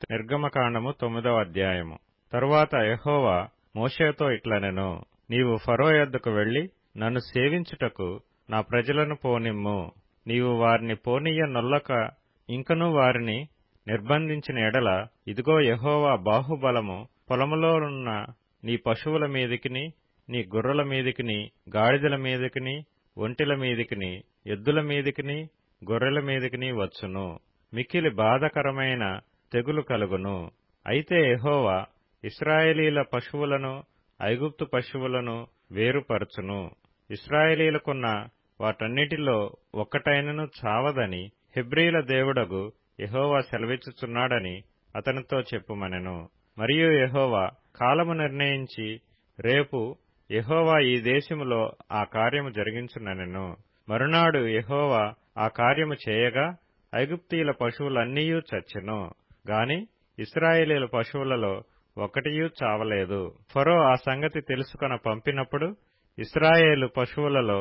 నిర్గమకాండము 9వ అధ్యాయము. తరువాత యెహోవా మోషేతో ఇట్లనెను, నీవు ఫరో యొద్దకు వెళ్లి నన్ను సేవించుటకు నా ప్రజలను పోనిమ్ము. నీవు వారిని పోనీయనొల్లక ఇంకనూ వారిని నిర్బంధించిన ఎడల, ఇదిగో యెహోవా బాహుబలము పొలములోనున్న నీ పశువుల మీదికిని, నీ గుర్రల మీదికిని, గాడిదల మీదికిని, ఒంటెల మీదికిని, ఎద్దుల మీదికిని, గొర్రెల మీదికిని వచ్చును. మిక్కిలి బాధకరమైన తెగులు కలుగును. అయితే యెహోవా ఇశ్రాయేలీల పశువులను ఐగుప్తు పశువులను వేరుపరచును. ఇశ్రాయేలీలకున్న వాటన్నిటిలో ఒక్కటైనను చావదని హెబ్రీల దేవుడగు యెహోవా సెలవిచ్చుచున్నాడని అతనితో చెప్పుమనెను. మరియు యెహోవా కాలము నిర్ణయించి, రేపు యెహోవా ఈ దేశములో ఆ కార్యము జరిగించుననెను. మరునాడు యెహోవా ఆ కార్యము చేయగా ఐగుప్తీయుల పశువులన్నీయూ చచ్చెను గాని ఇశ్రాయేలీల పశువులలో ఒకటియూ చావలేదు. ఫరో ఆ సంగతి తెలుసుకొన పంపినప్పుడు ఇశ్రాయేలు పశువులలో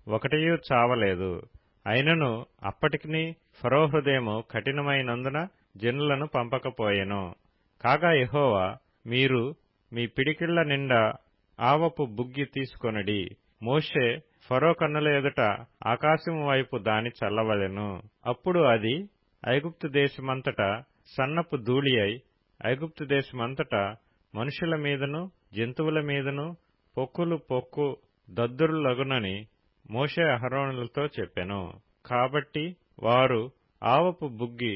ఒకటియూ చావలేదు. అయినను అప్పటికిని ఫరో హృదయము కఠినమైనందున జనులను పంపకపోయెను. కాగా యెహోవా, మీరు మీ పిడికిళ్ల నిండా ఆవపు బుగ్గి తీసుకొనుడి. మోషే ఫరో కన్నుల ఎదుట ఆకాశము వైపు దాని చల్లవలెను. అప్పుడు అది ఐగుప్తు దేశమంతటా సన్నపు ధూళి అయి ఐగుప్తు దేశమంతటా మనుషుల మీదను జంతువుల మీదను పొక్కులు పొక్కు దద్దురులగునని మోషే అహరోనులతో చెప్పెను. కాబట్టి వారు ఆవపు బుగ్గి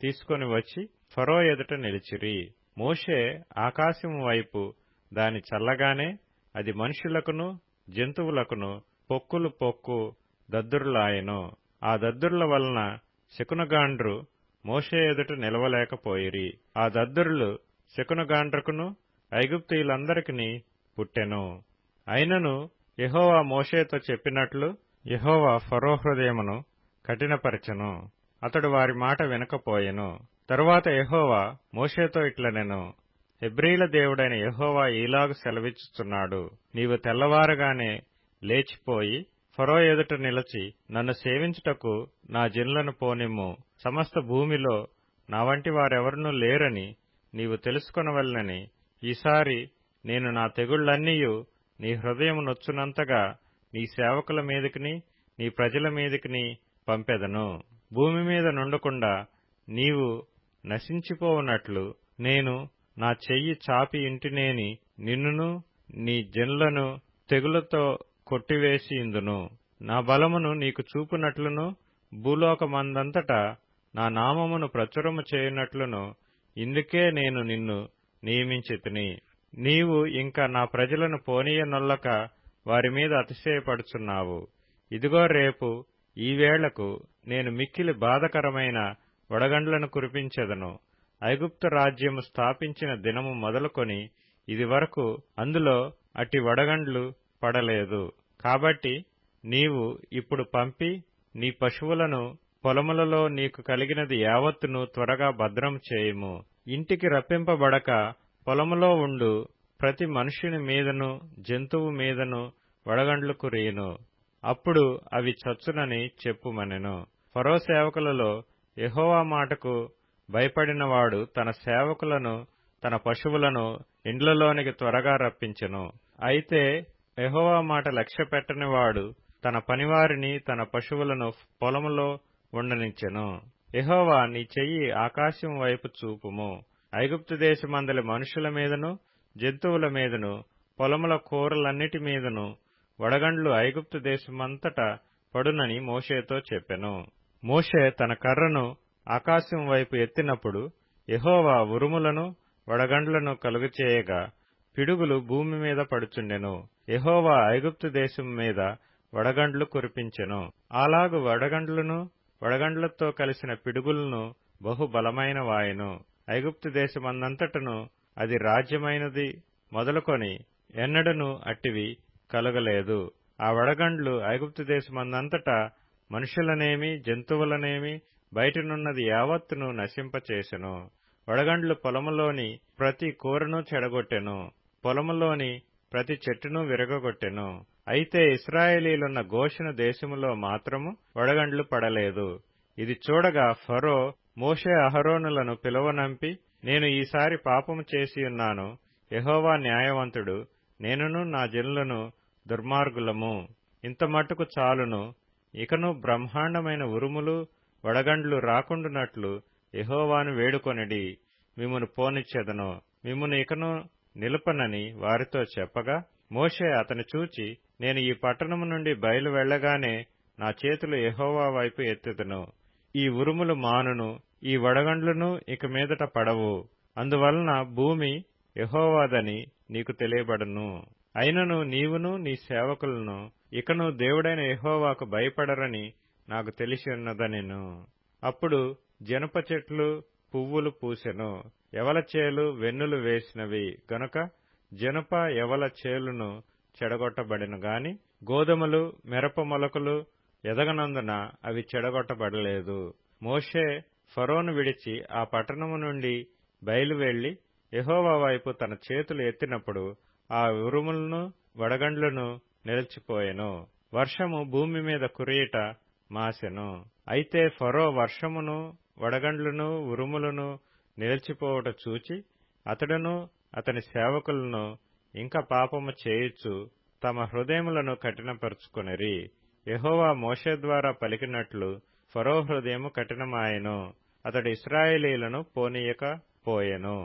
తీసుకొని వచ్చి ఫరో ఎదుట నిలిచిరి. మోషే ఆకాశము వైపు దాని చల్లగానే అది మనుషులకును జంతువులకును పొక్కులు పొక్కు దద్దురులాయెను. ఆ దద్దురుల వలన శకునగాండ్రు మోషే ఎదుట నిలవలేకపోయిరి. ఆ దద్దురులు శకునగాండ్రకును ఐగుప్తీయులందరికీ పుట్టెను. అయినను యెహోవా మోషేతో చెప్పినట్లు యెహోవా ఫరో హృదయమును కఠినపరచెను. అతడు వారి మాట వినకపోయెను. తరువాత యెహోవా మోషేతో ఇట్లనెను, హెబ్రీల దేవుడైన యెహోవా ఈలాగు సెలవిచ్చుచున్నాడు, నీవు తెల్లవారగానే లేచిపోయి ఫరో ఎదుట నిలచి నన్ను సేవించుటకు నా జనులను పోనిమ్ము. సమస్త భూమిలో నా వంటి వారెవరునూ లేరని నీవు తెలుసుకొనవలెనని ఈసారి నేను నా తెగుళ్లన్నీయు నీ హృదయము నొచ్చునంతగా నీ సేవకుల మీదికిని నీ ప్రజల మీదికిని పంపెదను. భూమి మీద నుండకుండా నీవు నశించిపోవునట్లు నేను నా చెయ్యి చాపి ఇంటినేని నిన్నును నీ జనులను తెగులతో కొట్టివేసి ఇందును. నా బలమును నీకు చూపునట్లును భూలోకమందంతటా నా నామమును ప్రచురము చేయునట్లును ఇందుకే నేను నిన్ను నియమించితిని. నీవు ఇంకా నా ప్రజలను పోనీయనొల్లక వారి మీద అతిశయపడుచున్నావు. ఇదిగో రేపు ఈ వేళకు నేను మిక్కిలి బాధకరమైన వడగండ్లను కురిపించెదను. ఐగుప్తు రాజ్యము స్థాపించిన దినము మొదలుకొని ఇది వరకు అందులో అట్టి వడగండ్లు పడలేదు. కాబట్టి నీవు ఇప్పుడు పంపి నీ పశువులను పొలములలో నీకు కలిగినది యావత్తును త్వరగా భద్రం చేయుము. ఇంటికి రప్పింపబడక పొలములో ఉండు ప్రతి మనుష్యుని మీదను జంతువు మీదను వడగండ్లు కురియును. అప్పుడు అవి చచ్చునని చెప్పుమనెను. ఫరో సేవకులలో యెహోవా మాటకు భయపడినవాడు తన సేవకులను తన పశువులను ఇండ్లలోనికి త్వరగా రప్పించెను. అయితే యెహోవా మాట లక్ష్యపెట్టనివాడు తన పనివారిని తన పశువులను పొలములో ఉండనిచ్చెను. యెహోవా, నీ చెయ్యి ఆకాశం వైపు చూపుము. ఐగుప్తు దేశమందలి మనుషుల మీదను జంతువుల మీదను పొలముల కూరలన్నిటి మీదను వడగండ్లు ఐగుప్తు దేశమంతటా పడునని మోషేతో చెప్పెను. మోషే తన కర్రను ఆకాశం వైపు ఎత్తినప్పుడు యెహోవా ఉరుములను వడగండ్లను కలుగచేయగా పిడుగులు భూమి మీద పడుచుండెను. యెహోవా ఐగుప్తు దేశం మీద వడగండ్లు కురిపించెను. అలాగు వడగండ్లను వడగండ్లతో కలిసిన పిడుగులను బహుబలమైన వాయెను. ఐగుప్తు దేశమందంతటను అది రాజ్యమైనది మొదలుకొని ఎన్నడను అట్టివి కలగలేదు. ఆ వడగండ్లు ఐగుప్తు దేశమందంతటా మనుషులనేమి జంతువులనేమి బయటనున్నది యావత్తును నశింపచేసెను. వడగండ్లు పొలములోని ప్రతి కూరను చెడగొట్టెను. పొలములోని ప్రతి చెట్టును విరగగొట్టెను. అయితే ఇశ్రాయేలీలున్న గోషెను దేశములో మాత్రము వడగండ్లు పడలేదు. ఇది చూడగా ఫరో మోషే అహరోనులను పిలువనంపి నేను ఈసారి పాపము చేసియున్నాను, యెహోవా న్యాయవంతుడు, నేనును నా జనులను దుర్మార్గులము. ఇంత మట్టుకు చాలును. ఇకను బ్రహ్మాండమైన ఉరుములు వడగండ్లు రాకుండునట్లు యెహోవాను వేడుకొనిడి, మిమ్మును పోనిచ్చెదను, మిమ్మును ఇకను నిలుపనని వారితో చెప్పగా, మోషే అతని చూచి, నేను ఈ పట్టణము నుండి బయలు వెళ్లగానే నా చేతులు యెహోవా వైపు ఎత్తెదను. ఈ ఉరుములు మానును, ఈ వడగండ్లును ఇక మీదట పడవు. అందువలన భూమి యెహోవాదని నీకు తెలియబడును. అయినను నీవును నీ సేవకులను ఇకను దేవుడైన యెహోవాకు భయపడరని నాకు తెలిసి ఉన్నదనెను. అప్పుడు జనప చెట్లు పువ్వులు పూసెను, యవల చేలు వెన్నులు వేసినవి గనుక జనప యవల చేలును చెడగొట్టబడెను గాని గోధుమలు మిరప మొలకలు ఎదగనందున అవి చెడగొట్టబడలేదు. మోషే ఫరోను విడిచి ఆ పట్టణము నుండి బయలు వెళ్లి యెహోవా వైపు తన చేతులు ఎత్తినప్పుడు ఆ ఉరుములను వడగండ్లను నిలిచిపోయెను. వర్షము భూమి మీద కురియుట మాసెను. అయితే ఫరో వర్షమును వడగండ్లను ఉరుములను నిలిచిపోవుట చూచి అతడును అతని సేవకులను ఇంకా పాపము చేయుచు తమ హృదయములను కఠినపరుచుకొనిరి. యెహోవా మోషే ద్వారా పలికినట్లు ఫరో హృదయము కఠినమాయెను, అతడు ఇశ్రాయేలీయులను పోనీయక పోయెను.